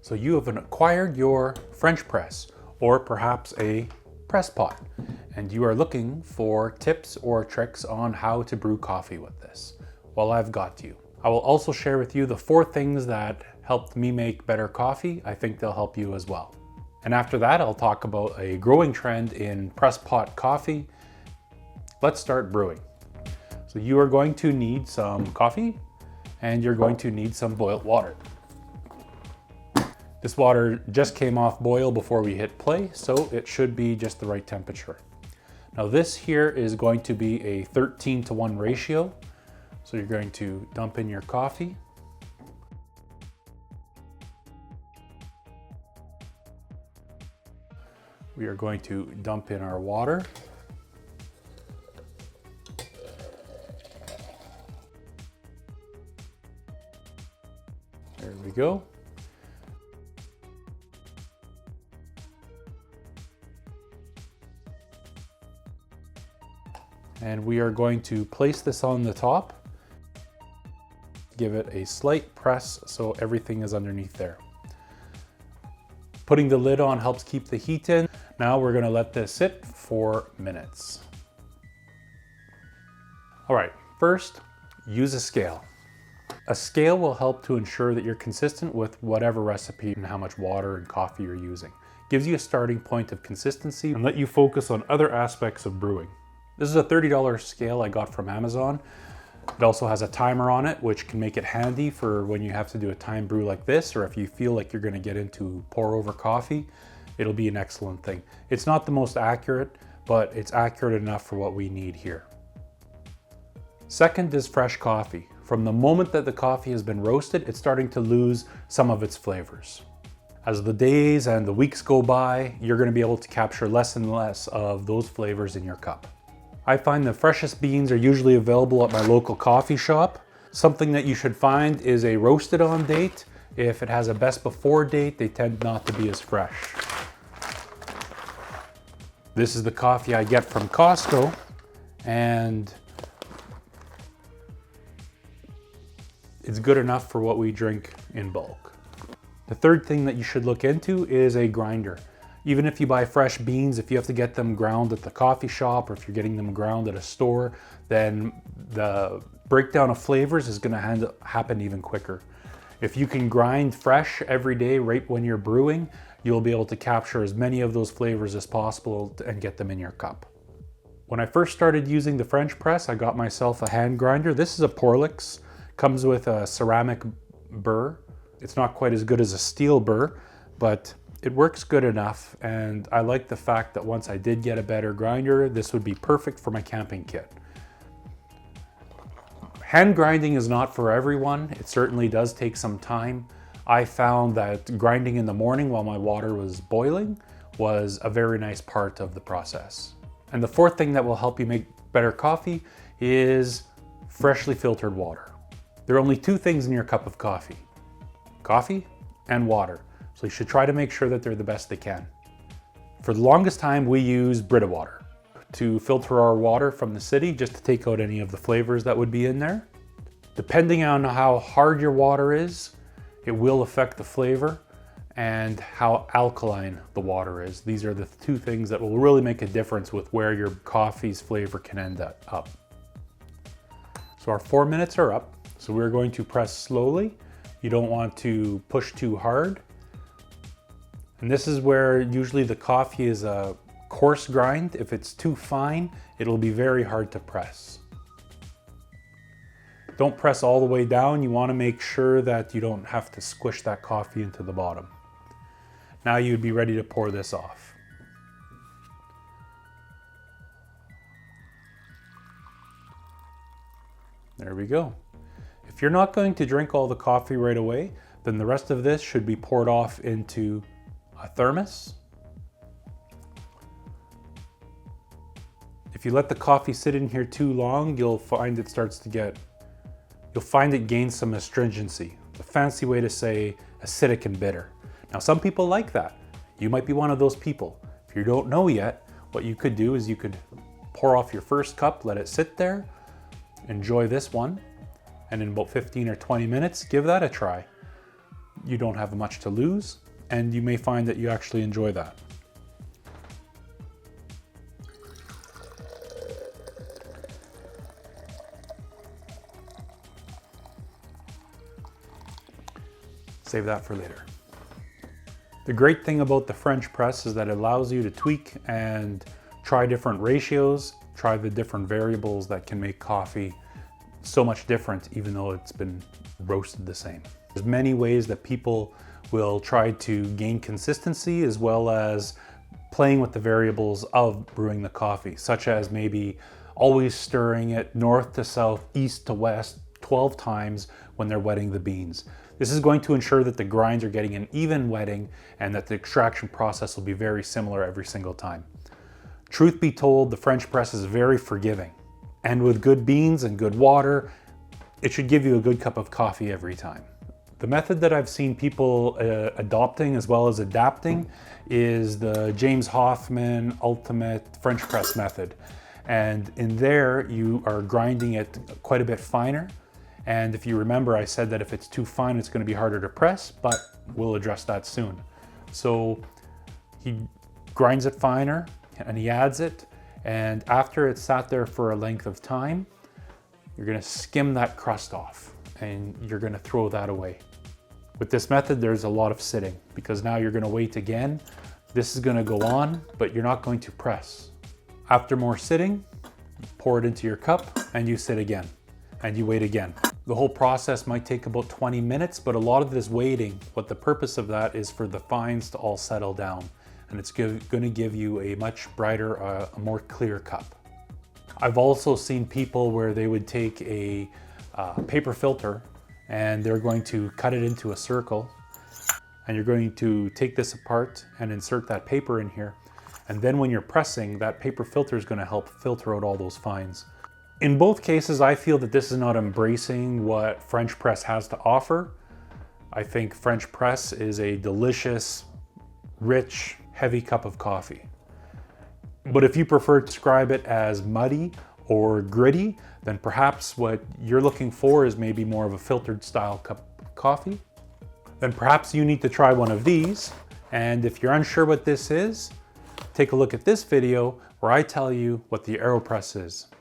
So you have acquired your French press or perhaps a press pot, and you are looking for tips or tricks on how to brew coffee with this. Well, I've got you. I will also share with you the 4 things that helped me make better coffee. I think they'll help you as well. And after that, I'll talk about a growing trend in press pot coffee. Let's start brewing. So you are going to need some coffee and you're going to need some boiled water. This water just came off boil before we hit play, so it should be just the right temperature. Now this here is going to be a 13:1 ratio. So you're going to dump in your coffee. We are going to dump in our water. There we go. And we are going to place this on the top. Give it a slight press so everything is underneath there. Putting the lid on helps keep the heat in. Now we're going to let this sit for minutes. All right, first, use a scale. A scale will help to ensure that you're consistent with whatever recipe and how much water and coffee you're using. Gives you a starting point of consistency and let you focus on other aspects of brewing. This is a $30 scale I got from Amazon. It also has a timer on it, which can make it handy for when you have to do a time brew like this, or if you feel like you're going to get into pour over coffee, it'll be an excellent thing. It's not the most accurate, but it's accurate enough for what we need here. Second is fresh coffee. From the moment that the coffee has been roasted, it's starting to lose some of its flavors. As the days and the weeks go by, you're going to be able to capture less and less of those flavors in your cup. I find the freshest beans are usually available at my local coffee shop. Something that you should find is a roasted on date. If it has a best before date, they tend not to be as fresh. This is the coffee I get from Costco, and it's good enough for what we drink in bulk. The third thing that you should look into is a grinder. Even if you buy fresh beans, if you have to get them ground at the coffee shop or if you're getting them ground at a store, then the breakdown of flavors is going to happen even quicker. If you can grind fresh every day right when you're brewing, you'll be able to capture as many of those flavors as possible and get them in your cup. When I first started using the French press, I got myself a hand grinder. This is a Porlix, comes with a ceramic burr. It's not quite as good as a steel burr, but it works good enough, and I like the fact that once I did get a better grinder, this would be perfect for my camping kit. Hand grinding is not for everyone. It certainly does take some time. I found that grinding in the morning while my water was boiling was a very nice part of the process. And the fourth thing that will help you make better coffee is freshly filtered water. There are only 2 things in your cup of coffee: coffee and water. So you should try to make sure that they're the best they can. For the longest time, we use Brita water to filter our water from the city, just to take out any of the flavors that would be in there. Depending on how hard your water is, it will affect the flavor and how alkaline the water is. These are the 2 things that will really make a difference with where your coffee's flavor can end up. So our 4 minutes are up. So we're going to press slowly. You don't want to push too hard. And this is where usually the coffee is a coarse grind. If it's too fine, it'll be very hard to press. Don't press all the way down. You want to make sure that you don't have to squish that coffee into the bottom. Now you'd be ready to pour this off. There we go. If you're not going to drink all the coffee right away, then the rest of this should be poured off into a thermos. If you let the coffee sit in here too long, you'll find it gains some astringency. It's a fancy way to say acidic and bitter. Now, some people like that. You might be one of those people. If you don't know yet, what you could do is you could pour off your first cup, let it sit there, enjoy this one, and in about 15 or 20 minutes, give that a try. you don't have much to lose, and you may find that you actually enjoy that. Save that for later. The great thing about the French press is that it allows you to tweak and try different ratios, try the different variables that can make coffee so much different, even though it's been roasted the same. There's many ways that people will try to gain consistency, as well as playing with the variables of brewing the coffee, such as maybe always stirring it north to south, east to west 12 times when they're wetting the beans. This is going to ensure that the grinds are getting an even wetting and that the extraction process will be very similar every single time. Truth be told, the French press is very forgiving. And with good beans and good water, it should give you a good cup of coffee every time. The method that I've seen people adopting as well as adapting is the James Hoffmann Ultimate French Press method. And in there, you are grinding it quite a bit finer. And if you remember, I said that if it's too fine, it's going to be harder to press, but we'll address that soon. So he grinds it finer and he adds it. And after it's sat there for a length of time, you're going to skim that crust off and you're going to throw that away. With this method, there's a lot of sitting because now you're going to wait again. This is going to go on, but you're not going to press. After more sitting, pour it into your cup and you sit again and you wait again. The whole process might take about 20 minutes, but a lot of this waiting, what the purpose of that is for the fines to all settle down. And it's going to give you a much brighter, a more clear cup. I've also seen people where they would take a paper filter and they're going to cut it into a circle. And you're going to take this apart and insert that paper in here. And then when you're pressing, that paper filter is going to help filter out all those fines. In both cases, I feel that this is not embracing what French press has to offer. I think French press is a delicious, rich, heavy cup of coffee. But if you prefer to describe it as muddy or gritty, then perhaps what you're looking for is maybe more of a filtered style cup of coffee. Then perhaps you need to try one of these. And if you're unsure what this is, take a look at this video where I tell you what the AeroPress is.